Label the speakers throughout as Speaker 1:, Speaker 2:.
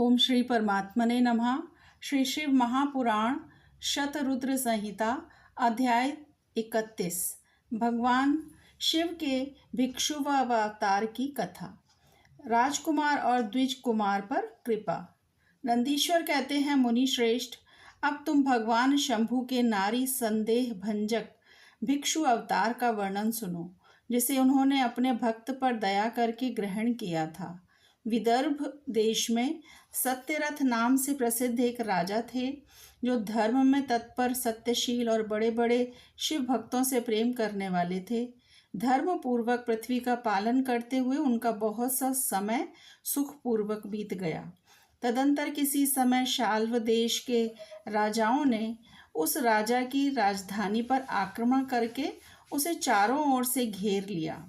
Speaker 1: ओम श्री परमात्मने नमः। श्री शिव महापुराण शतरुद्र संहिता अध्याय 31। भगवान शिव के भिक्षु व अवतार की कथा। राजकुमार और द्विज कुमार पर कृपा। नंदीश्वर कहते हैं, मुनि श्रेष्ठ, अब तुम भगवान शंभु के नारी संदेह भंजक भिक्षु अवतार का वर्णन सुनो, जिसे उन्होंने अपने भक्त पर दया करके ग्रहण किया था। विदर्भ देश में सत्यरथ नाम से प्रसिद्ध एक राजा थे, जो धर्म में तत्पर, सत्यशील और बड़े बड़े शिव भक्तों से प्रेम करने वाले थे। धर्म पूर्वक पृथ्वी का पालन करते हुए उनका बहुत सा समय सुखपूर्वक बीत गया। तदंतर किसी समय शाल्व देश के राजाओं ने उस राजा की राजधानी पर आक्रमण करके उसे चारों ओर से घेर लिया।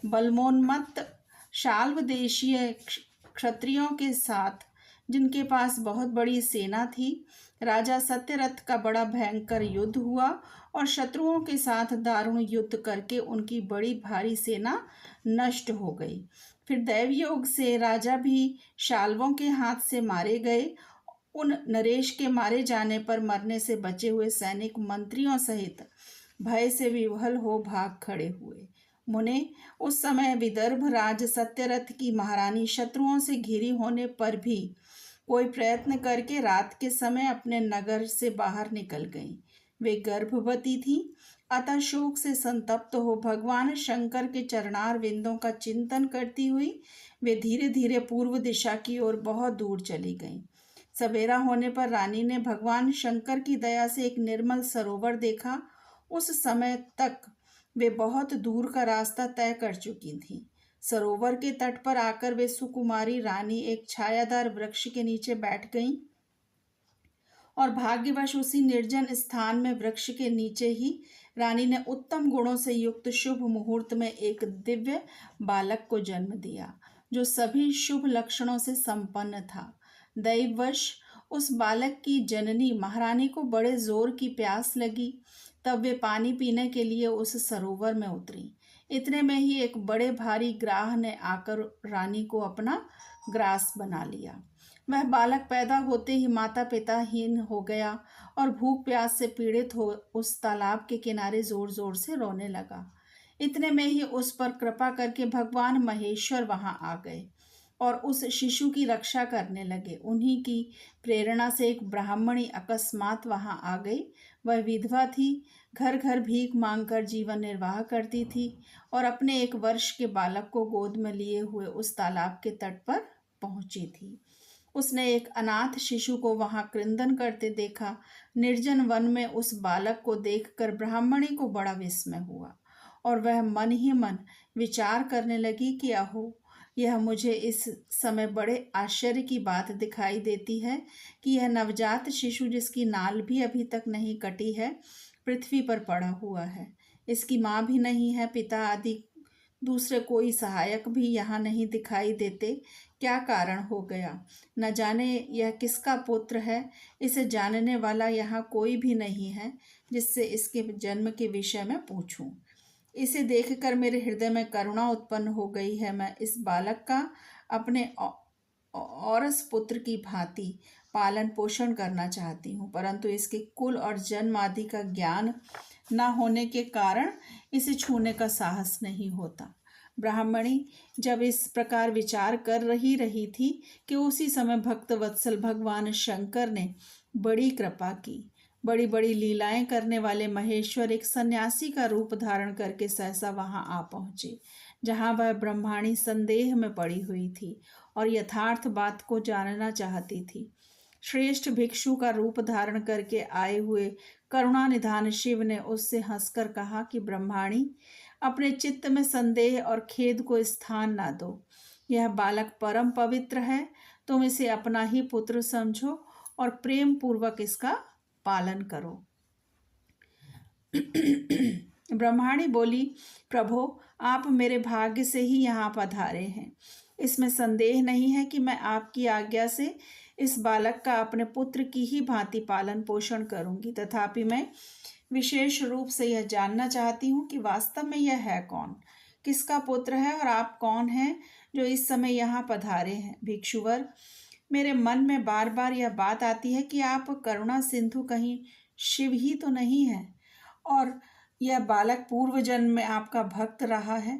Speaker 1: बलमोन्मत्त शाल्व देशीय क्षत्रियों के साथ, जिनके पास बहुत बड़ी सेना थी, राजा सत्यरथ का बड़ा भयंकर युद्ध हुआ और शत्रुओं के साथ दारुण युद्ध करके उनकी बड़ी भारी सेना नष्ट हो गई। फिर दैवयोग से राजा भी शाल्वों के हाथ से मारे गए। उन नरेश के मारे जाने पर मरने से बचे हुए सैनिक मंत्रियों सहित भय से विह्वल हो भाग खड़े हुए। मुने, उस समय विदर्भ राज सत्यरथ की महारानी शत्रुओं से घिरी होने पर भी कोई प्रयत्न करके रात के समय अपने नगर से बाहर निकल गईं। वे गर्भवती थीं, अतः शोक से संतप्त हो भगवान शंकर के चरणार विंदों का चिंतन करती हुई वे धीरे धीरे पूर्व दिशा की ओर बहुत दूर चली गईं। सवेरा होने पर रानी ने भगवान शंकर की दया से एक निर्मल सरोवर देखा। उस समय तक वे बहुत दूर का रास्ता तय कर चुकी थीं। सरोवर के तट पर आकर वे सुकुमारी रानी एक छायादार वृक्ष के नीचे बैठ गईं और भाग्यवश उसी निर्जन स्थान में वृक्ष के नीचे ही रानी ने उत्तम गुणों से युक्त शुभ मुहूर्त में एक दिव्य बालक को जन्म दिया, जो सभी शुभ लक्षणों से संपन्न था। दैववश उस बालक की जननी महारानी को बड़े जोर की प्यास लगी। तब वे पानी पीने के लिए उस सरोवर में उतरी। इतने में ही एक बड़े भारी ग्राह ने आकर रानी को अपना ग्रास बना लिया। वह बालक पैदा होते ही माता पिताहीन हो गया और भूख प्यास से पीड़ित हो उस तालाब के किनारे जोर जोर से रोने लगा। इतने में ही उस पर कृपा करके भगवान महेश्वर वहां आ गए और उस शिशु की रक्षा करने लगे। उन्हीं की प्रेरणा से एक ब्राह्मणी अकस्मात वहां आ गई। वह विधवा थी, घर घर भीख मांगकर जीवन निर्वाह करती थी और अपने 1 वर्ष के बालक को गोद में लिए हुए उस तालाब के तट पर पहुंची थी। उसने एक अनाथ शिशु को वहां क्रंदन करते देखा। निर्जन वन में उस बालक को देखकर ब्राह्मणी को बड़ा विस्मय हुआ और वह मन ही मन विचार करने लगी कि अहो, यह मुझे इस समय बड़े आश्चर्य की बात दिखाई देती है कि यह नवजात शिशु, जिसकी नाल भी अभी तक नहीं कटी है, पृथ्वी पर पड़ा हुआ है। इसकी माँ भी नहीं है, पिता आदि दूसरे कोई सहायक भी यहाँ नहीं दिखाई देते। क्या कारण हो गया? न जाने यह किसका पुत्र है। इसे जानने वाला यहाँ कोई भी नहीं है जिससे इसके जन्म के विषय में पूछूं। इसे देखकर मेरे हृदय में करुणा उत्पन्न हो गई है। मैं इस बालक का अपने औरस पुत्र की भांति पालन पोषण करना चाहती हूँ, परंतु इसके कुल और जन्म आदि का ज्ञान न होने के कारण इसे छूने का साहस नहीं होता। ब्राह्मणी जब इस प्रकार विचार कर रही थी कि उसी समय भक्त वत्सल भगवान शंकर ने बड़ी कृपा की। बड़ी बड़ी लीलाएं करने वाले महेश्वर एक सन्यासी का रूप धारण करके सहसा वहां आ पहुंचे, जहां वह ब्रह्माणी संदेह में पड़ी हुई थी और यथार्थ बात को जानना चाहती थी। श्रेष्ठ भिक्षु का रूप धारण करके आए हुए करुणा निधान शिव ने उससे हंसकर कहा कि ब्रह्माणी, अपने चित्त में संदेह और खेद को स्थान ना दो। यह बालक परम पवित्र है। तुम इसे अपना ही पुत्र समझो और प्रेम पूर्वक इसका पालन करो। ब्रह्माणी बोली, प्रभो, आप मेरे भाग्य से ही यहाँ पधारे हैं। इसमें संदेह नहीं है कि मैं आपकी आज्ञा से इस बालक का अपने पुत्र की ही भांति पालन पोषण करूंगी। तथापि मैं विशेष रूप से यह जानना चाहती हूँ कि वास्तव में यह है कौन, किसका पुत्र है और आप कौन हैं जो इस समय यहाँ पधारे हैं। भिक्षुवर, मेरे मन में बार बार यह बात आती है कि आप करुणा सिंधु कहीं शिव ही तो नहीं है, और यह बालक पूर्व जन्म में आपका भक्त रहा है।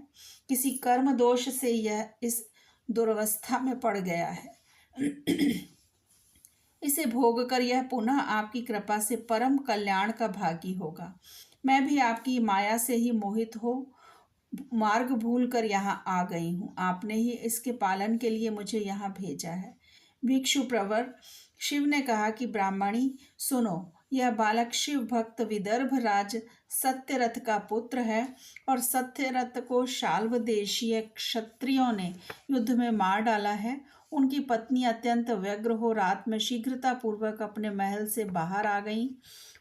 Speaker 1: किसी कर्म दोष से यह इस दुर्वस्था में पड़ गया है। इसे भोग कर यह पुनः आपकी कृपा से परम कल्याण का भागी होगा। मैं भी आपकी माया से ही मोहित हो मार्ग भूल कर यहाँ आ गई हूँ। आपने ही इसके पालन के लिए मुझे यहाँ भेजा है। भिक्षु प्रवर शिव ने कहा कि ब्राह्मणी सुनो, यह बालक शिव भक्त विदर्भ राज सत्यरथ का पुत्र है, और सत्यरथ को शाल्व देशीय क्षत्रियों ने युद्ध में मार डाला है। उनकी पत्नी अत्यंत व्यग्र हो रात में शीघ्रता पूर्वक अपने महल से बाहर आ गई।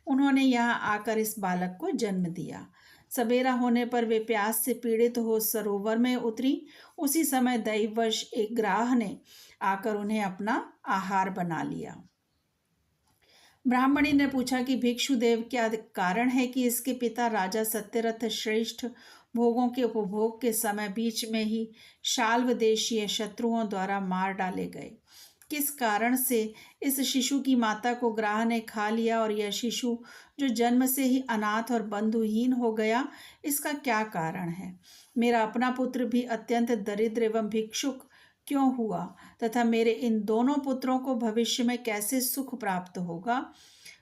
Speaker 1: उन्होंने यहाँ आकर इस बालक को जन्म दिया। सवेरा होने पर वे प्यास से पीड़ित हो सरोवर में उतरी। उसी समय दैववश एक ग्राह ने आकर उन्हें अपना आहार बना लिया। ब्राह्मणी ने पूछा कि भिक्षुदेव, क्या कारण है कि इसके पिता राजा सत्यरथ श्रेष्ठ भोगों के उपभोग के समय बीच में ही शाल्व देशीय शत्रुओं द्वारा मार डाले गए? किस कारण से इस शिशु की माता को ग्राह ने खा लिया, और यह शिशु जो जन्म से ही अनाथ और बंधुहीन हो गया, इसका क्या कारण है? मेरा अपना पुत्र भी अत्यंत दरिद्र एवं भिक्षुक क्यों हुआ, तथा मेरे इन दोनों पुत्रों को भविष्य में कैसे सुख प्राप्त होगा?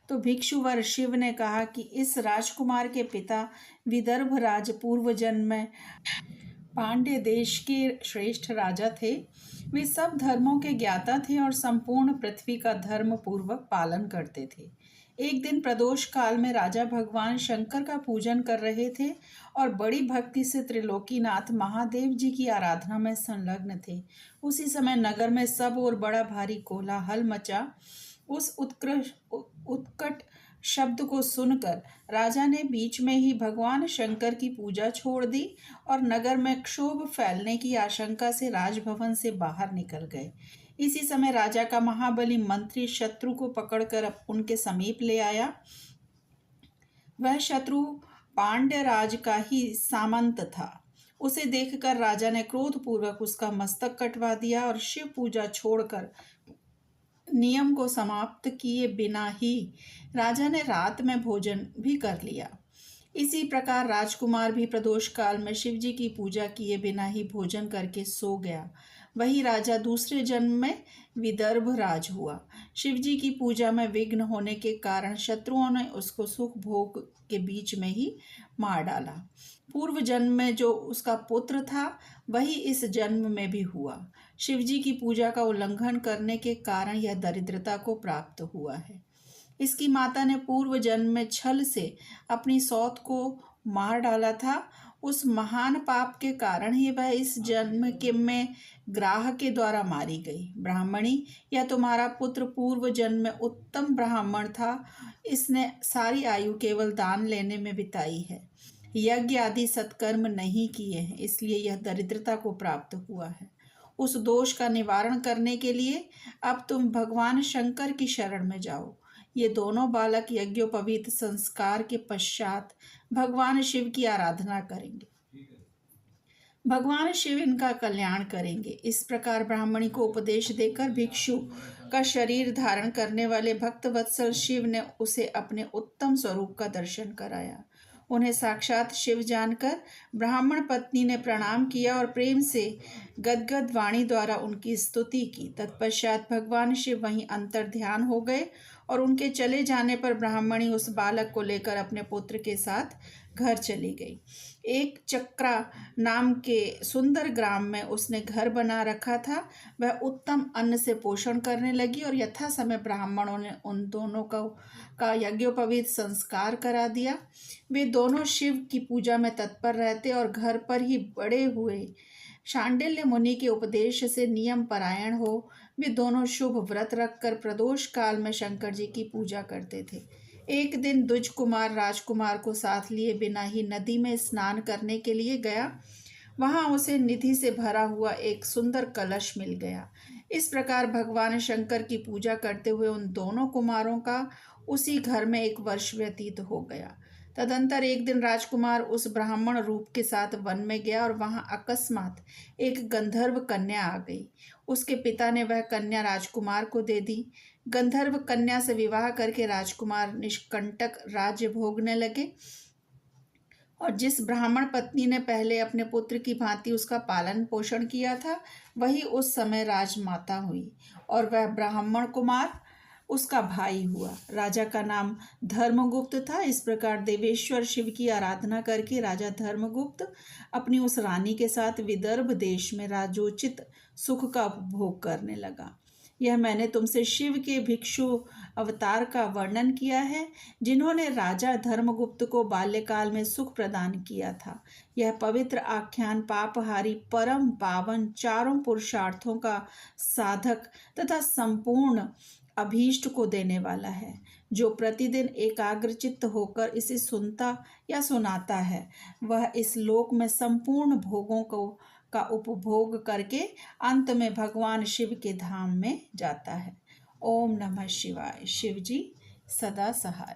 Speaker 1: तो भिक्षुवर शिव ने कहा कि इस राजकुमार के पिता विदर्भ राज पूर्व जन्म में पांड्य देश के श्रेष्ठ राजा थे। वे सब धर्मों के ज्ञाता थे और संपूर्ण पृथ्वी का धर्म पूर्वक पालन करते थे। एक दिन प्रदोष काल में राजा भगवान शंकर का पूजन कर रहे थे और बड़ी भक्ति से त्रिलोकीनाथ महादेव जी की आराधना में संलग्न थे। उसी समय नगर में सब और बड़ा भारी कोलाहल मचा। उस उत्कट शब्द को सुनकर राजा ने बीच में ही भगवान शंकर की पूजा छोड़ दी और नगर में क्षोभ फैलने की आशंका से राजभवन से बाहर निकल गए। इसी समय राजा का महाबली मंत्री शत्रु को पकड़कर उनके समीप ले आया। वह शत्रु पांड्य राज का ही सामंत था। उसे देखकर राजा ने क्रोधपूर्वक उसका मस्तक कटवा दिया और शिव पूजा छोड़कर नियम को समाप्त किए बिना ही राजा ने रात में भोजन भी कर लिया। इसी प्रकार राजकुमार भी प्रदोष काल में शिव जी की पूजा किए बिना ही भोजन करके सो गया। वही राजा दूसरे जन्म में विदर्भ राज हुआ। शिव जी की पूजा में विघ्न होने के कारण शत्रुओं ने उसको सुख भोग के बीच में ही मार डाला। पूर्व जन्म में जो उसका पुत्र था वही इस जन्म में भी हुआ। शिव जी की पूजा का उल्लंघन करने के कारण यह दरिद्रता को प्राप्त हुआ है। इसकी माता ने पूर्व जन्म में छल से अपनी सौत को मार डाला था। उस महान पाप के कारण ही वह इस जन्म के में ग्राह के द्वारा मारी गई। ब्राह्मणी, यह तुम्हारा पुत्र पूर्व जन्म में उत्तम ब्राह्मण था। इसने सारी आयु केवल दान लेने में बिताई है, यज्ञ आदि सत्कर्म नहीं किए हैं, इसलिए यह दरिद्रता को प्राप्त हुआ है। उस दोष का निवारण करने के लिए अब तुम भगवान शंकर की शरण में जाओ। ये दोनों बालक यज्ञोपवीत संस्कार के पश्चात भगवान शिव की आराधना करेंगे। भगवान शिव इनका कल्याण करेंगे। इस प्रकार ब्राह्मणी को उपदेश देकर भिक्षु का शरीर धारण करने वाले भक्तवत्सल शिव ने उसे अपने उत्तम स्वरूप का दर्शन कराया। उन्हें साक्षात शिव जानकर ब्राह्मण पत्नी ने प्रणाम किया और प्रेम से गदगद वाणी द्वारा उनकी स्तुति की। तत्पश्चात भगवान शिव वहीं अंतर ध्यान हो गए और उनके चले जाने पर ब्राह्मणी उस बालक को लेकर अपने पुत्र के साथ घर चली गई। एक चक्रा नाम के सुंदर ग्राम में उसने घर बना रखा था। वह उत्तम अन्न से पोषण करने लगी और यथा समय ब्राह्मणों ने उन दोनों का यज्ञोपवीत संस्कार करा दिया। वे दोनों शिव की पूजा में तत्पर रहते और घर पर ही बड़े हुए शांडिल्य मुनि के उपदेश से नियम परायण हो वे दोनों शुभ व्रत रखकर प्रदोष काल में शंकर जी की पूजा करते थे। एक दिन द्विज कुमार राजकुमार को साथ लिए बिना ही नदी में स्नान करने के लिए गया। वहां उसे निधि से भरा हुआ एक सुंदर कलश मिल गया। इस प्रकार भगवान शंकर की पूजा करते हुए उन दोनों कुमारों का उसी घर में एक वर्ष व्यतीत हो गया। तदंतर एक दिन राजकुमार उस ब्राह्मण रूप के साथ वन में गया और वहां अकस्मात एक गंधर्व कन्या आ गई। उसके पिता ने वह कन्या राजकुमार को दे दी। गंधर्व कन्या से विवाह करके राजकुमार निष्कंटक राज्य भोगने लगे और जिस ब्राह्मण पत्नी ने पहले अपने पुत्र की भांति उसका पालन पोषण किया था, वही उस समय राजमाता हुई और वह ब्राह्मण कुमार उसका भाई हुआ। राजा का नाम धर्मगुप्त था। इस प्रकार देवेश्वर शिव की आराधना करके राजा धर्मगुप्त अपनी उस रानी के साथ विदर्भ देश में राजोचित सुख का उपभोग करने लगा। यह मैंने तुमसे शिव के भिक्षु अवतार का वर्णन किया है, जिन्होंने राजा धर्मगुप्त को बाल्यकाल में सुख प्रदान किया था। यह पवित्र आख्यान पापहारी परम पावन चारों पुरुषार्थों का साधक तथा संपूर्ण अभीष्ट को देने वाला है। जो प्रतिदिन एकाग्रचित्त होकर इसे सुनता या सुनाता है, वह इस लोक में संपूर्ण भोगों का उपभोग करके अंत में भगवान शिव के धाम में जाता है। ओम नमः शिवाय। शिव जी सदा सहाय।